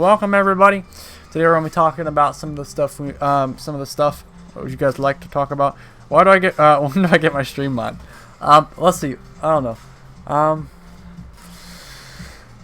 Welcome everybody. Today we're gonna be talking about some of the stuff what would you guys like to talk about. Why do I get when do I get my stream mod? Let's see. I don't know.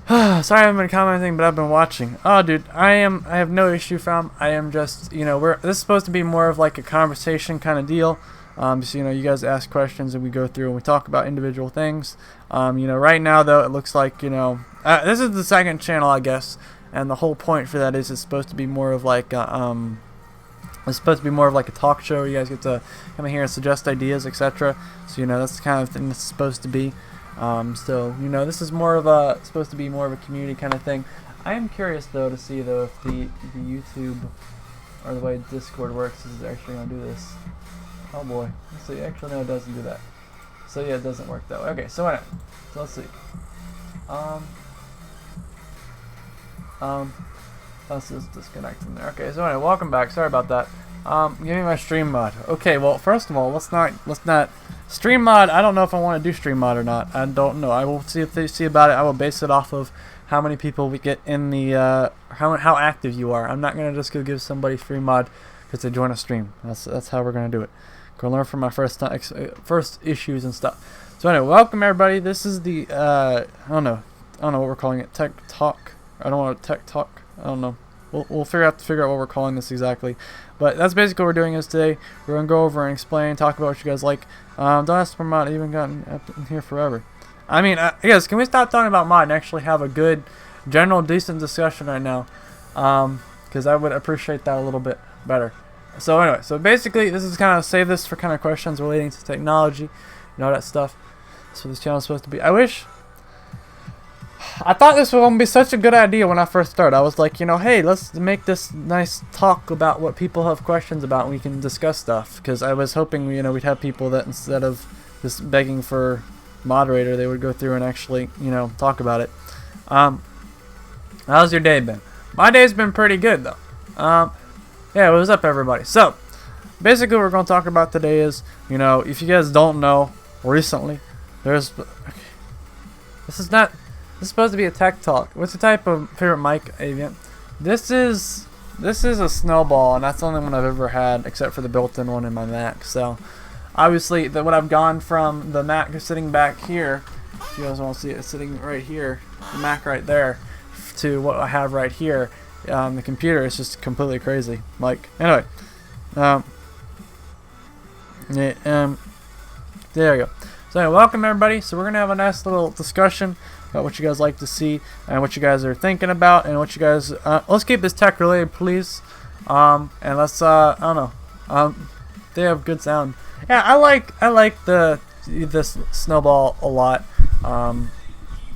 Sorry I haven't been commenting, but I've been watching. Oh dude, I have no issue, fam. I am just, this is supposed to be more of like a conversation kind of deal. Just, you guys ask questions and we go through and we talk about individual things. Right now though, it looks like, this is the second channel, I guess. And the whole point for that is it's supposed to be more of like a talk show. You guys get to come in here and suggest ideas, etc. So that's the kind of thing this is supposed to be. This is supposed to be more of a community kind of thing. I am curious though to see though if the YouTube or the way Discord works is actually gonna do this. Oh boy, let's see. Actually, no, it doesn't do that. So yeah, it doesn't work that way. Okay, so anyway, so let's see. Let's just disconnect from there. Okay, so anyway, welcome back. Sorry about that. Give me my stream mod. Okay, well, first of all, let's not stream mod. I don't know if I want to do stream mod or not. I don't know. I will see if they see about it. I will base it off of how many people we get in the how active you are. I'm not gonna just go give somebody stream mod because they join a stream. That's how we're gonna do it. Go learn from my first issues and stuff. So anyway, welcome everybody. This is the I don't know what we're calling it. Tech talk. I don't want to tech talk. I don't know. We'll figure out what we're calling this exactly. But that's basically what we're doing is today. We're gonna go over and explain, talk about what you guys like. Don't ask for mod. I even gotten up in here forever. I mean, yes. Can we stop talking about mod and actually have a good, general, decent discussion right now? Because I would appreciate that a little bit better. So anyway, so basically, this is kind of save this for kind of questions relating to technology, that stuff. That's what this channel is supposed to be. I thought this was going to be such a good idea when I first started. I was like, hey, let's make this nice talk about what people have questions about and we can discuss stuff. Because I was hoping, we'd have people that instead of just begging for moderator, they would go through and actually, talk about it. How's your day been? My day's been pretty good, though. Yeah, what's up, everybody? So, basically what we're going to talk about today is, if you guys don't know, recently, this is supposed to be a tech talk. What's your type of favorite mic, Avian? This is a Snowball, and that's the only one I've ever had, except for the built-in one in my Mac. So, obviously, what I've gone from the Mac sitting back here, if you guys want to see it sitting right here, the Mac right there, to what I have right here, the computer is just completely crazy. Like, anyway, there we go. So, anyway, welcome everybody. So, we're gonna have a nice little discussion about what you guys like to see and what you guys are thinking about and what you guys let's keep this tech related, please. And let's I don't know, they have good sound. Yeah, I like this Snowball a lot. I'm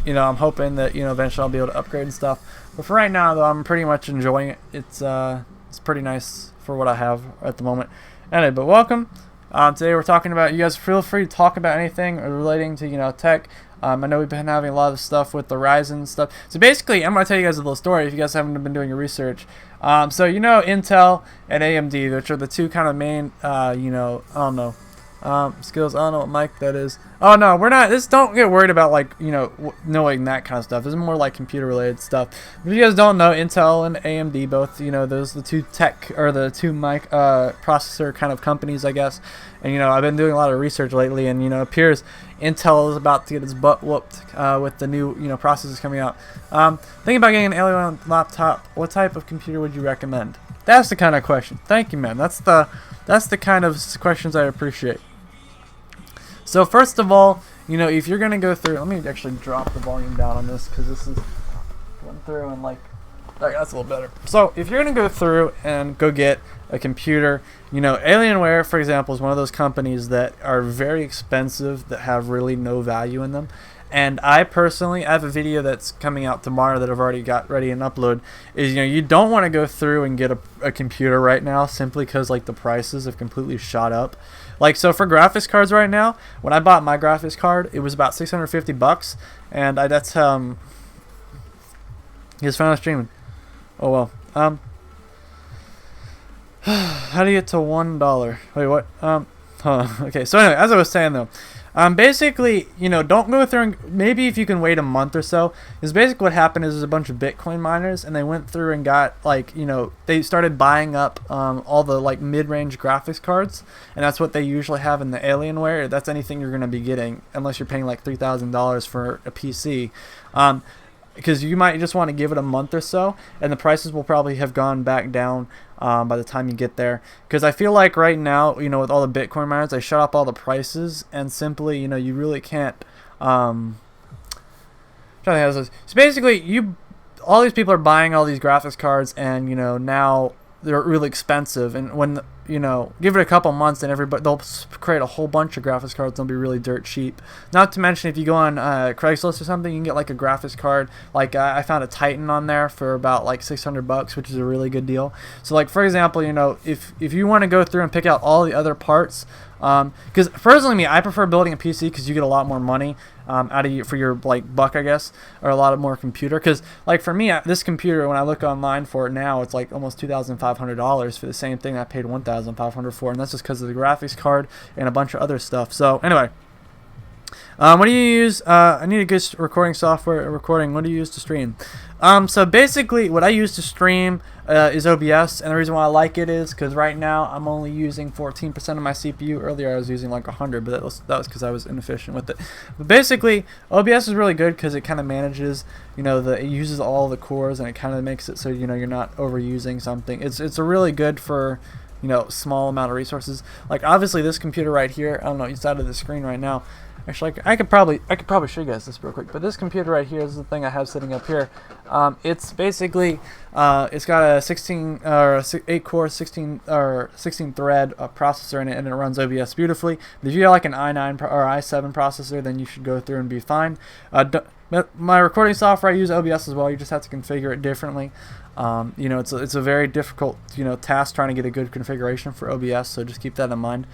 hoping that eventually I'll be able to upgrade and stuff, but for right now though, I'm pretty much enjoying it. It's pretty nice for what I have at the moment. Anyway, but welcome. Today we're talking about, you guys feel free to talk about anything relating to tech. I know we've been having a lot of stuff with the Ryzen stuff. So basically, I'm going to tell you guys a little story if you guys haven't been doing your research. So Intel and AMD, which are the two kind of main, I don't know, skills. I don't know what mic that is. Oh no, we're not. Don't get worried about knowing that kind of stuff. This is more like computer related stuff. If you guys don't know, Intel and AMD both, those are the two tech or the two mic processor kind of companies, I guess. And I've been doing a lot of research lately, and it appears Intel is about to get its butt whooped with the new processors coming out. Thinking about getting an Alien laptop. What type of computer would you recommend? That's the kind of question. Thank you, man. That's the kind of questions I appreciate. So first of all, if you're gonna go through, let me actually drop the volume down on this because this is going through and that's a little better. So if you're gonna go through and go get a computer, Alienware, for example, is one of those companies that are very expensive that have really no value in them. And I personally, I have a video that's coming out tomorrow that I've already got ready and upload. Is you don't want to go through and get a computer right now simply because the prices have completely shot up. So for graphics cards right now, when I bought my graphics card, it was about $650, and that's he's finally streaming. Oh well. How do you get to $1? Wait, what? Okay. So anyway, as I was saying though, Basically, don't go through and maybe if you can wait a month or so, is basically what happened is there's a bunch of Bitcoin miners and they went through and got like, they started buying up all the like mid-range graphics cards, and that's what they usually have in the Alienware. That's anything you're going to be getting unless you're paying like $3,000 for a PC. Because you might just want to give it a month or so, and the prices will probably have gone back down by the time you get there. Because I feel like right now, with all the Bitcoin miners, they shut up all the prices, and simply, you really can't. So basically, all these people are buying all these graphics cards, and now they're really expensive. And when give it a couple months, and they'll create a whole bunch of graphics cards. They'll be really dirt cheap. Not to mention, if you go on Craigslist or something, you can get like a graphics card. Like I found a Titan on there for about like $600, which is a really good deal. So like for example, if you want to go through and pick out all the other parts, because personally, I prefer building a PC because you get a lot more money out of you for your like buck, I guess, or a lot of more computer. Because like for me, this computer, when I look online for it now, it's like almost $2,500 for the same thing I paid $1,500 for, and that's just because of the graphics card and a bunch of other stuff. So anyway, what do you use? I need a good recording software. What do you use to stream? So basically, what I use to stream is OBS, and the reason why I like it is because right now I'm only using 14% of my CPU. Earlier I was using like 100, but that was because I was inefficient with it. But basically, OBS is really good because it kind of manages, it uses all the cores, and it kind of makes it so you're not overusing something. It's a really good for small amount of resources. Like obviously this computer right here, I don't know, it's out of the screen right now. Actually, I could probably show you guys this real quick. But this computer right here is the thing I have sitting up here. It's basically it's got a 8-core, 16 thread processor in it, and it runs OBS beautifully. But if you have like an i9 or i7 processor, then you should go through and be fine. My recording software, I use OBS as well. You just have to configure it differently. It's a very difficult task trying to get a good configuration for OBS. So just keep that in mind.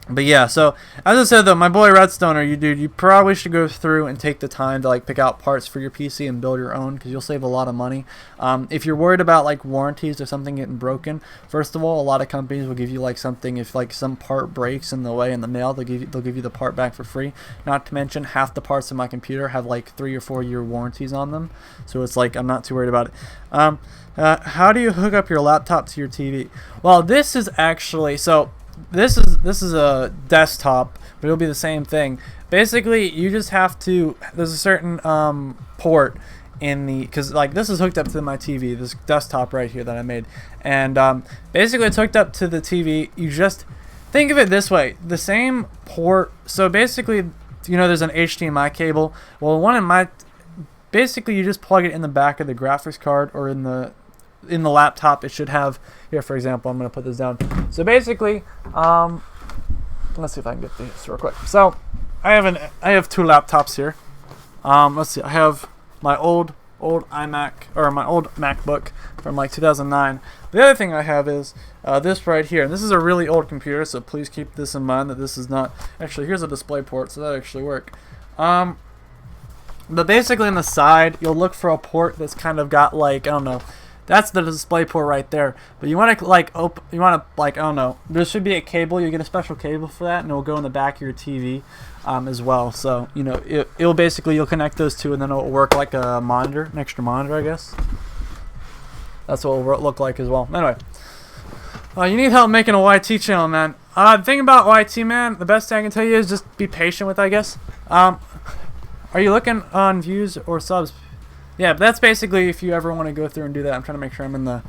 But yeah, so as I said though, my boy Redstoner, you probably should go through and take the time to like pick out parts for your PC and build your own, because you'll save a lot of money. If you're worried about like warranties or something getting broken, first of all, a lot of companies will give you like something, if like some part breaks in the way in the mail, they'll give you the part back for free. Not to mention, half the parts of my computer have like 3 or 4 year warranties on them, so it's like I'm not too worried about it. How do you hook up your laptop to your TV? Well, this is actually This is a desktop, but it'll be the same thing. Basically, you just have to. There's a certain port in the, because like this is hooked up to my TV, this desktop right here that I made, and basically it's hooked up to the TV. You just think of it this way: the same port. So basically, there's an HDMI cable. Well, basically you just plug it in the back of the graphics card, or in the laptop. It should have here, for example, I'm going to put this down. So basically, let's see if I can get this real quick. So I have 2 laptops here. Let's see, I have my old iMac, or my old MacBook from like 2009. The other thing I have is this right here, and this is a really old computer, so please keep this in mind that this is not actually, here's a display port, so that actually work. But basically on the side, you'll look for a port that's kind of got like, I don't know, that's the display port right there. But you want to I don't know, there should be a cable. You get a special cable for that, and it will go in the back of your TV as well. So it'll basically, you'll connect those two, and then it'll work like a monitor, an extra monitor, I guess. That's what it'll look like as well. Anyway, you need help making a YT channel, man. The thing about YT, man, the best thing I can tell you is just be patient with, I guess. Are you looking on views or subs? Yeah, but that's basically if you ever want to go through and do that. I'm trying to make sure I'm in the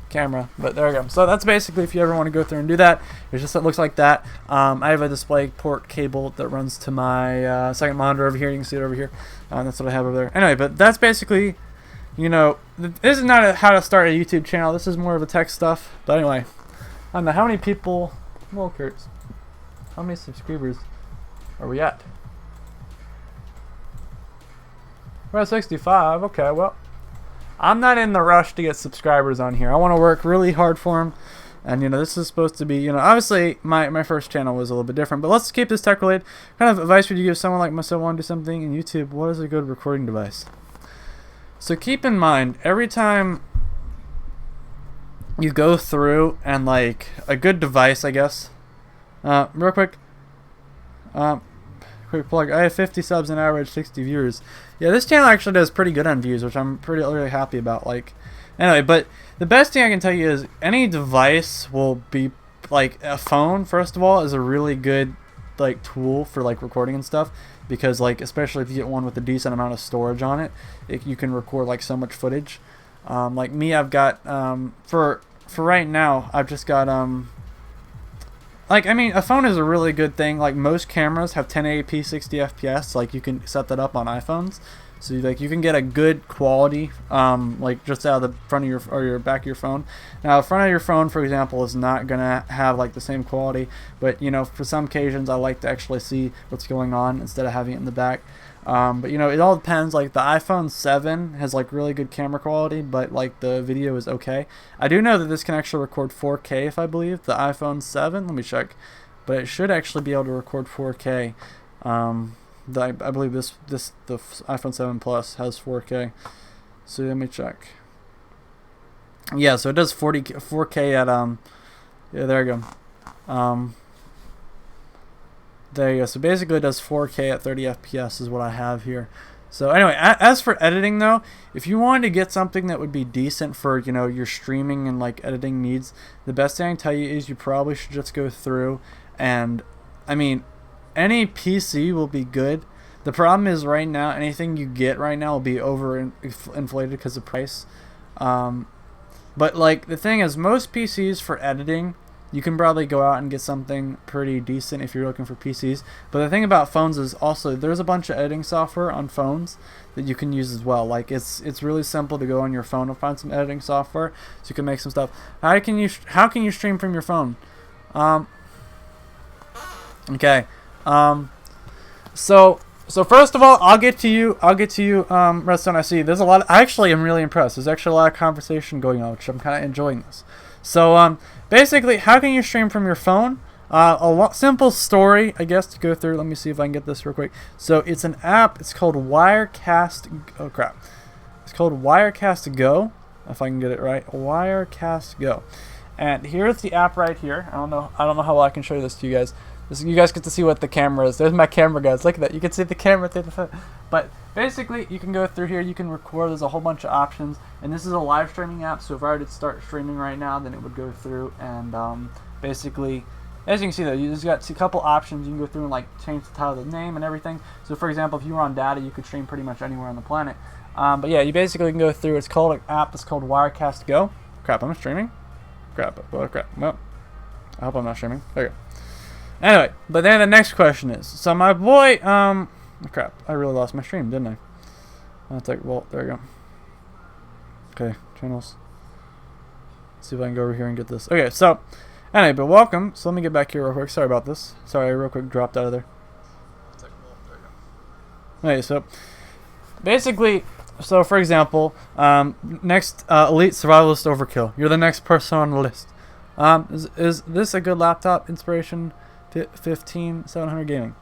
camera, but there we go. So that's basically if you ever want to go through and do that. It looks like that. I have a display port cable that runs to my second monitor over here. You can see it over here. That's what I have over there. Anyway, but that's basically, this is not how to start a YouTube channel. This is more of a tech stuff. But anyway, I don't know how many people. Well, Kurtz, how many subscribers are we at? We're at 65. Okay, well, I'm not in the rush to get subscribers on here. I want to work really hard for them. And, this is supposed to be, obviously my first channel was a little bit different. But let's keep this tech related. Kind of advice would you give someone like myself want to do something in YouTube? What is a good recording device? So keep in mind, every time you go through and like a good device, I guess. Real quick. Quick plug. I have 50 subs and average 60 viewers. Yeah, this channel actually does pretty good on views, which I'm really happy about. Like, anyway, but the best thing I can tell you is any device will be like a phone. First of all, is a really good like tool for like recording and stuff, because like especially if you get one with a decent amount of storage on it, you can record like so much footage. Like me, I've got for right now, I've just got like, I mean, a phone is a really good thing. Like, most cameras have 1080p 60 FPS. Like, you can set that up on iPhones, so like you can get a good quality like just out of the front of your or your back of your phone. Now, the front of your phone, for example, is not gonna have like the same quality, but you know, for some occasions I like to actually see what's going on instead of having it in the back. But you know, it all depends. Like the iPhone 7 has like really good camera quality, but like the video is okay. I do know that this can actually record 4K, if I believe the iPhone 7. Let me check, but it should actually be able to record 4K. I believe the iPhone 7 Plus has 4K. So let me check. Yeah, so it does 4K at yeah, there you go. There you go. So basically it does 4K at 30 FPS is what I have here. So anyway, as for editing though, if you wanted to get something that would be decent for, you know, your streaming and like editing needs, the best thing I can tell you is you probably should just go through and, I mean, any PC will be good. The problem is right now, anything you get right now will be inflated because of price. But like the thing is, most PCs for editing, you can probably go out and get something pretty decent if you're looking for PCs. But the thing about phones is also there's a bunch of editing software on phones that you can use as well. Like it's really simple to go on your phone and find some editing software so you can make some stuff. How can you stream from your phone? Okay. So first of all, I'll get to you, Redstone. I see there's a lot. I actually am really impressed. There's actually a lot of conversation going on, which I'm kind of enjoying this. So basically, how can you stream from your phone? Simple story, I guess, to go through. Let me see if I can get this real quick. So it's an app. It's called Wirecast. Oh crap! It's called Wirecast Go. If I can get it right, Wirecast Go. And here's the app right here. I don't know how well I can show this to you guys. You guys get to see what the camera is. There's my camera, guys. Look at that. You can see the camera through the phone. But basically, you can go through here. You can record. There's a whole bunch of options. And this is a live streaming app. So if I were to start streaming right now, then it would go through. And basically, as you can see, though, you just got a couple options. You can go through and like change the title of the name and everything. So for example, if you were on data, you could stream pretty much anywhere on the planet. But yeah, you basically can go through. It's called an app. It's called Wirecast Go. Crap, I'm streaming. Crap. Well, crap. Well, I hope I'm not streaming. Okay. Anyway, but then the next question is, so my boy, crap, I really lost my stream, didn't I? It's like, well, there you go. Okay, channels. Let's see if I can go over here and get this. Okay, so, anyway, but welcome. So let me get back here real quick. Sorry about this. Sorry, I real quick dropped out of there. It's like, well, there you go. Okay, so, basically, so for example, next Elite Survivalist Overkill. You're the next person on the list. Is this a good laptop? Inspiration 15700 gaming.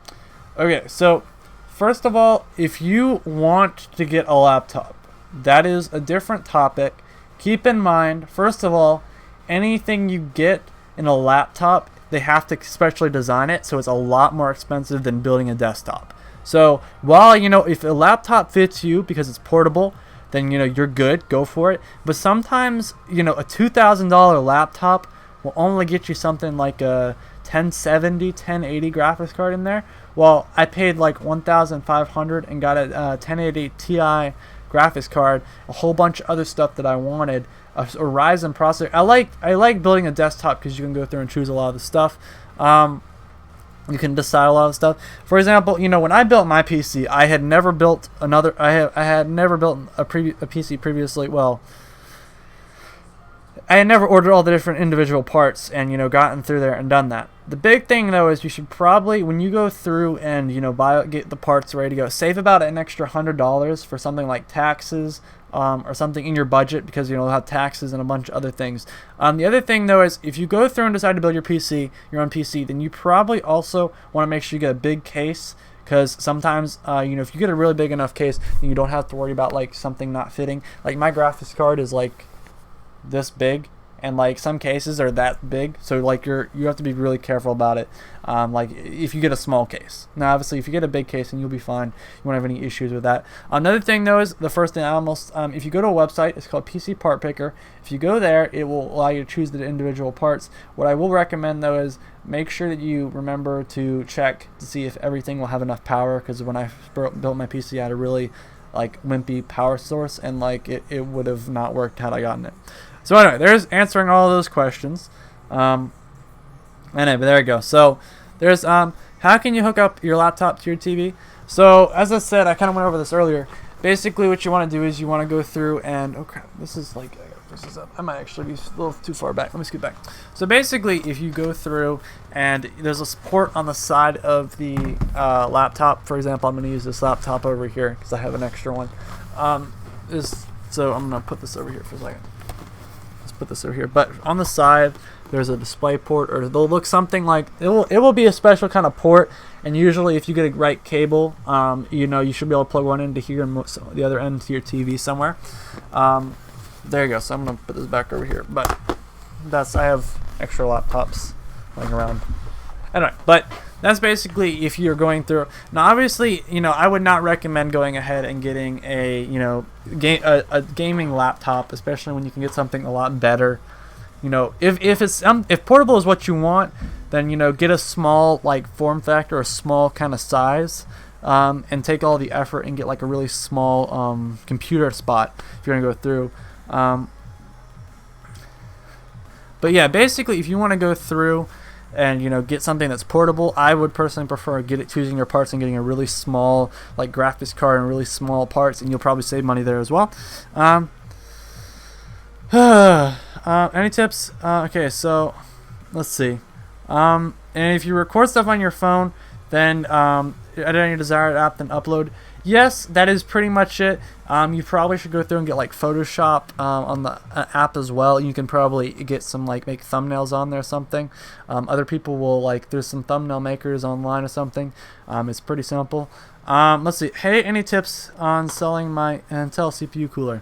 Okay, so first of all, if you want to get a laptop, that is a different topic. Keep in mind, first of all, anything you get in a laptop, they have to specially design it, so it's a lot more expensive than building a desktop. So while, you know, if a laptop fits you because it's portable, then, you know, you're good, go for it. But sometimes, you know, a $2,000 laptop will only get you something like a 1070, 1080 graphics card in there. Well, I paid like $1,500 and got a 1080 Ti graphics card, a whole bunch of other stuff that I wanted, a Ryzen processor. I like building a desktop because you can go through and choose a lot of the stuff. You can decide a lot of stuff. For example, you know, when I built my PC, I had never built I had never built a PC previously. Well, I had never ordered all the different individual parts and, you know, gotten through there and done that. The big thing, though, is you should probably, when you go through and, you know, get the parts ready to go, save about an extra $100 for something like taxes or something in your budget, because, you know, you'll have taxes and a bunch of other things. The other thing, though, is if you go through and decide to build your own PC, then you probably also want to make sure you get a big case, because sometimes, you know, if you get a really big enough case, then you don't have to worry about, like, something not fitting. Like, my graphics card is, like, this big, and like some cases are that big, so like you have to be really careful about it. Like if you get a small case. Now obviously if you get a big case, then you'll be fine. You won't have any issues with that. Another thing though is the first thing if you go to a website, it's called PC Part Picker. If you go there, it will allow you to choose the individual parts. What I will recommend though is make sure that you remember to check to see if everything will have enough power, because when I built my PC I had a really like wimpy power source, and like it would have not worked had I gotten it. So anyway, there's answering all of those questions. Anyway, but there you go. So there's how can you hook up your laptop to your TV? So as I said, I kind of went over this earlier. Basically what you want to do is you want to go through and oh crap, this is like this is up. I might actually be a little too far back. Let me scoot back. So basically if you go through and there's a port on the side of the laptop, for example, I'm going to use this laptop over here because I have an extra one. So I'm going to put this over here for a second. Let's put this over here. But on the side there's a display port, or they'll look something like it will be a special kind of port, and usually if you get a right cable, you should be able to plug one into here and the other end to your TV somewhere. There you go. So I'm gonna put this back over here, but I have extra laptops laying around. Anyway, but that's basically if you're going through. Now obviously, I would not recommend going ahead and getting a gaming laptop, especially when you can get something a lot better. If portable is what you want, then get a small like form factor, a small kind of size, and take all the effort and get like a really small computer spot if you're gonna go through. But yeah, basically, if you want to go through and get something that's portable, I would personally prefer choosing your parts and getting a really small like graphics card and really small parts, and you'll probably save money there as well. Any tips? Okay, so let's see. And if you record stuff on your phone, then edit on your desired app, then upload. Yes, that is pretty much it. You probably should go through and get like Photoshop on the app as well. You can probably get some make thumbnails on there or something. Other people will there's some thumbnail makers online or something. It's pretty simple. Let's see. Hey, any tips on selling my Intel CPU cooler?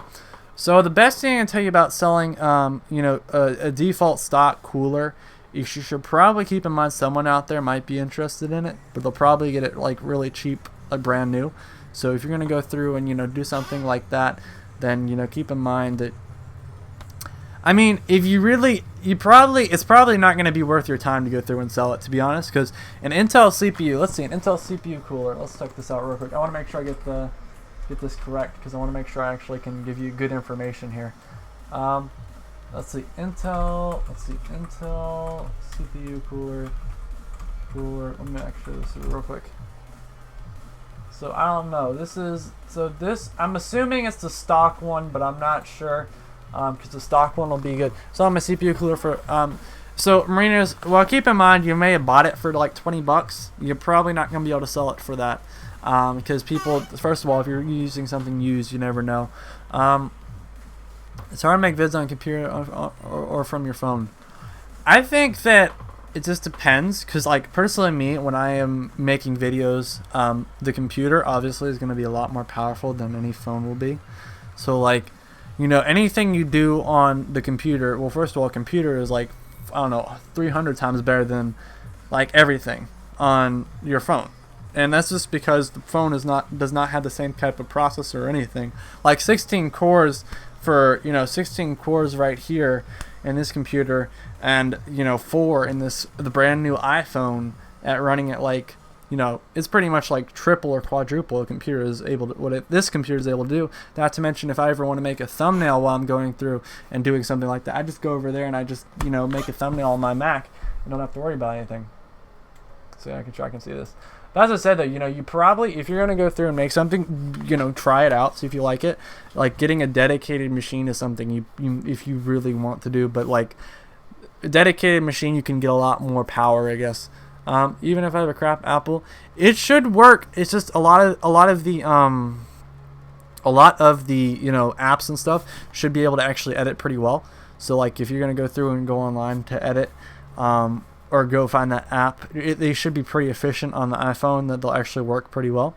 So the best thing I can tell you about selling, a default stock cooler, you should probably keep in mind someone out there might be interested in it, but they'll probably get it really cheap, brand new. So if you're gonna go through and do something like that, then keep in mind that. I mean, if it's probably not gonna be worth your time to go through and sell it, to be honest, because an Intel CPU. Let's see, an Intel CPU cooler. Let's check this out real quick. I want to make sure I get this correct, because I want to make sure I actually can give you good information here. Let's see, Intel CPU cooler. Let me actually see real quick. So I don't know. I'm assuming it's the stock one, but I'm not sure, because the stock one will be good. So I'm a CPU cooler for so Marinos. Well, keep in mind you may have bought it for like $20. You're probably not going to be able to sell it for that. Because people, first of all, if you're using something used, you never know. It's hard to make vids on a computer or from your phone. I think that it just depends, because personally me, when I am making videos, the computer obviously is going to be a lot more powerful than any phone will be. So anything you do on the computer, well, first of all, a computer is 300 times better than everything on your phone. And that's just because the phone does not have the same type of processor or anything. 16 cores for 16 cores right here in this computer, and 4 in the brand new iPhone at running at it's pretty much triple or quadruple this computer is able to do. Not to mention, if I ever want to make a thumbnail while I'm going through and doing something like that, I just go over there and I just make a thumbnail on my Mac and don't have to worry about anything. So I can see this. But as I said, though, you probably, if you're going to go through and make something, try it out, see if you like it. Getting a dedicated machine is something if you really want to do. But a dedicated machine, you can get a lot more power, I guess. Even if I have a crap Apple, it should work. It's just a lot of the apps and stuff should be able to actually edit pretty well. So if you're going to go through and go online to edit, or go find that app, they should be pretty efficient on the iPhone, that they'll actually work pretty well.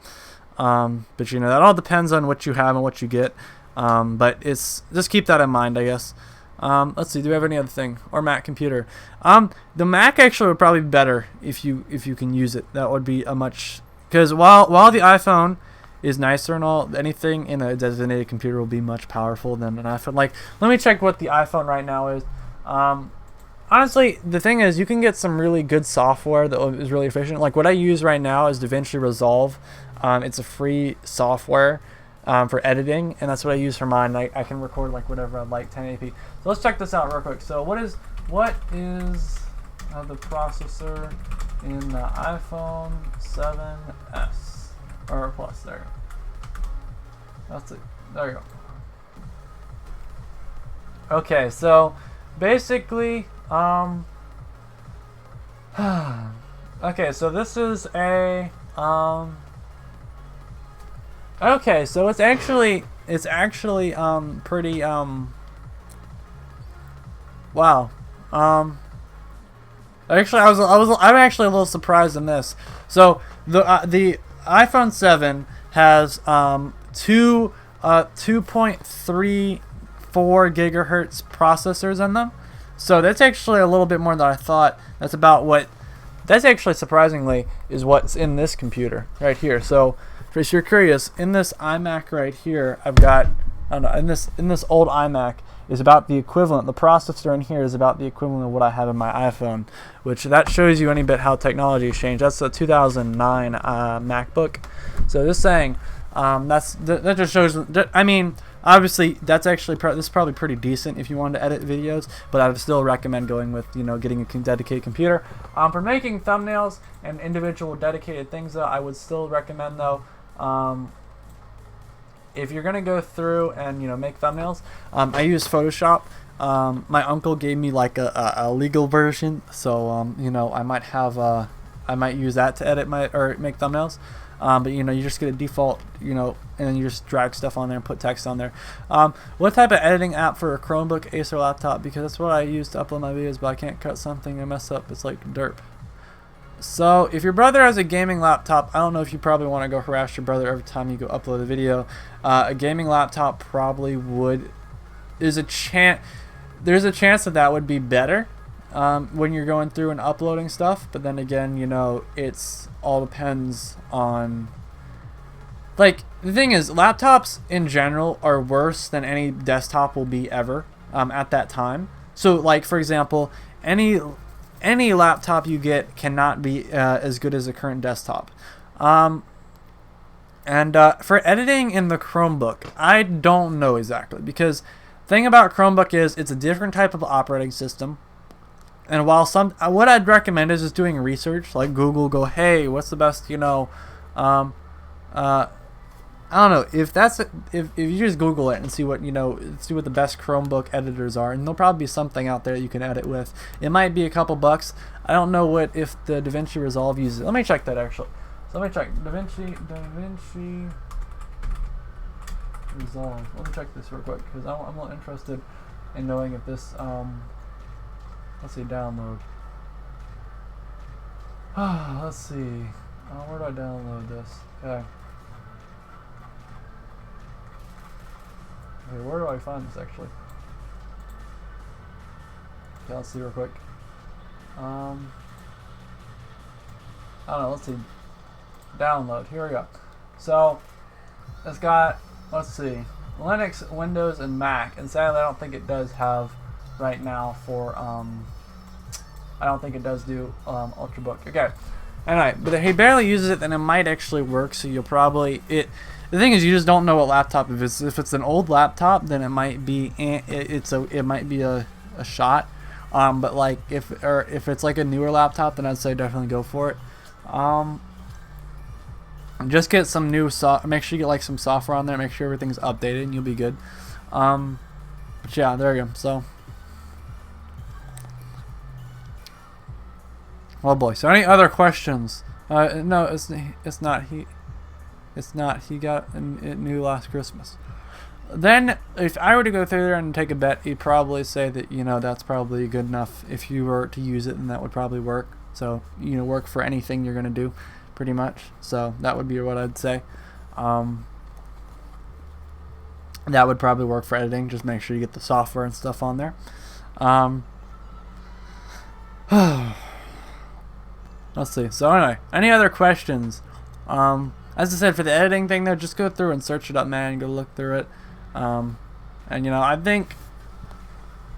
But that all depends on what you have and what you get. But just keep that in mind, I guess. Let's see. Do we have any other thing? Or Mac computer? The Mac actually would probably be better if you can use it. That would be a much, because while the iPhone is nicer and all, anything in a designated computer will be much powerful than an iPhone. Like, let me check what the iPhone right now is. Honestly, the thing is, you can get some really good software that is really efficient. Like what I use right now is DaVinci Resolve. It's a free software for editing, and that's what I use for mine. I can record like whatever I'd like, 1080p. So let's check this out real quick. So what is the processor in the iPhone 7s or Plus? There. That's it. There you go. Okay, so basically, okay, so this is a okay, so it's actually pretty wow. Actually, I'm actually a little surprised in this. So the iPhone 7 has 2.34 gigahertz processors in them. So that's actually a little bit more than I thought. That's actually surprisingly is what's in this computer right here. So if you're curious, in this iMac right here, I've got, I don't know, in this old iMac is about the equivalent. The processor in here is about the equivalent of what I have in my iPhone, which that shows you any bit how technology has changed. That's a 2009 MacBook. So just saying, that just shows. I mean, obviously, that's actually this is probably pretty decent if you wanted to edit videos, but I would still recommend going with, getting a dedicated computer. For making thumbnails and individual dedicated things, though, I would still recommend though. If you're gonna go through and make thumbnails, I use Photoshop. My uncle gave me like a legal version, so I might use that to edit or make thumbnails. But you just get a default, and then you just drag stuff on there and put text on there. What type of editing app for a Chromebook, Acer laptop? Because that's what I use to upload my videos, but I can't cut something and mess up. It's like derp. So if your brother has a gaming laptop, I don't know if you probably want to go harass your brother every time you go upload a video. A gaming laptop probably would. There's a chance that would be better when you're going through and uploading stuff. But then again, it's all depends on. Like, the thing is, laptops in general are worse than any desktop will be ever at that time. So, like, for example, any laptop you get cannot be as good as a current desktop. For editing in the Chromebook, I don't know exactly, because the thing about Chromebook is it's a different type of operating system. And while what I'd recommend is just doing research, like Google, go, hey, what's the best, I don't know if you just Google it and see what see what the best Chromebook editors are, and there'll probably be something out there you can edit with. It might be a couple bucks. I don't know if the DaVinci Resolve uses it. Let me check that actually. So let me check DaVinci Resolve. Let me check this real quick because I'm a little interested in knowing if this let's see, download. Let's see. Where do I download this? Okay. Okay, where do I find this actually? Okay, let's see real quick. I don't know, let's see. Download, here we go. So, it's got, let's see, Linux, Windows, and Mac. And sadly, I don't think it does have right now for, I don't think it does do Ultrabook. Okay. Anyway, but if he barely uses it, then it might actually work. So you'll probably the thing is, you just don't know what laptop. If it's an old laptop, then it might be it might be a shot. But like if it's like a newer laptop, then I'd say definitely go for it. Just get some new make sure you get like some software on there. Make sure everything's updated, and you'll be good. But yeah, there you go. So. Oh boy. So any other questions? No, it's not. He got it new last Christmas. Then, if I were to go through there and take a bet, he'd probably say that that's probably good enough. If you were to use it, then that would probably work. So work for anything you're gonna do, pretty much. So that would be what I'd say. that would probably work for editing. Just make sure you get the software and stuff on there. Um, let's see. So anyway, any other questions? As I said, for the editing thing though, just go through and search it up, man. Go look through it. And I think.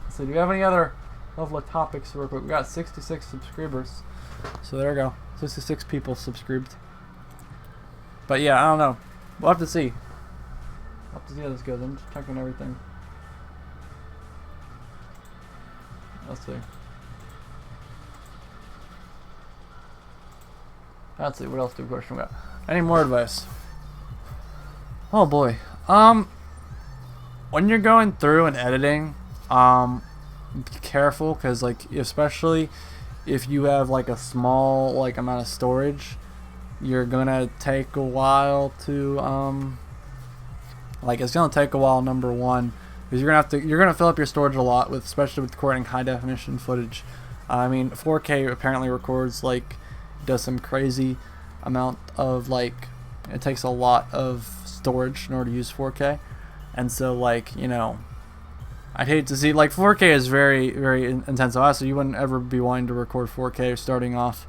So do you have any other level of topics real quick? We got 66 subscribers. So there we go. 66 people subscribed. But yeah, I don't know. We'll have to see. We'll have to see how this goes. I'm just checking everything. Let's see. Let's see. What else do we question we got? Any more advice? Oh boy. When you're going through and editing, be careful, because like, especially if you have like a small like amount of storage, you're gonna take a while to it's gonna take a while, number one, because you're gonna fill up your storage a lot, with especially with recording high definition footage. I mean, 4K apparently records like, does some crazy amount of like, it takes a lot of storage in order to use 4K, and so like, I'd hate to see, like, 4K is very, very intense. So you wouldn't ever be wanting to record 4K starting off.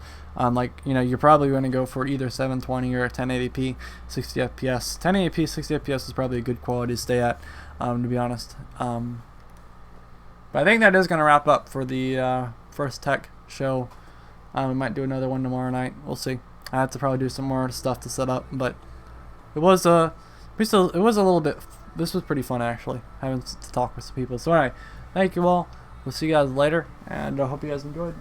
You're probably going to go for either 720 or 1080p 60 FPS. 1080p 60 FPS is probably a good quality to stay at, to be honest. But I think that is going to wrap up for the first tech show. We might do another one tomorrow night. We'll see. I have to probably do some more stuff to set up, but it was a little bit. This was pretty fun, actually, having to talk with some people. So anyway, thank you all. We'll see you guys later, and I hope you guys enjoyed.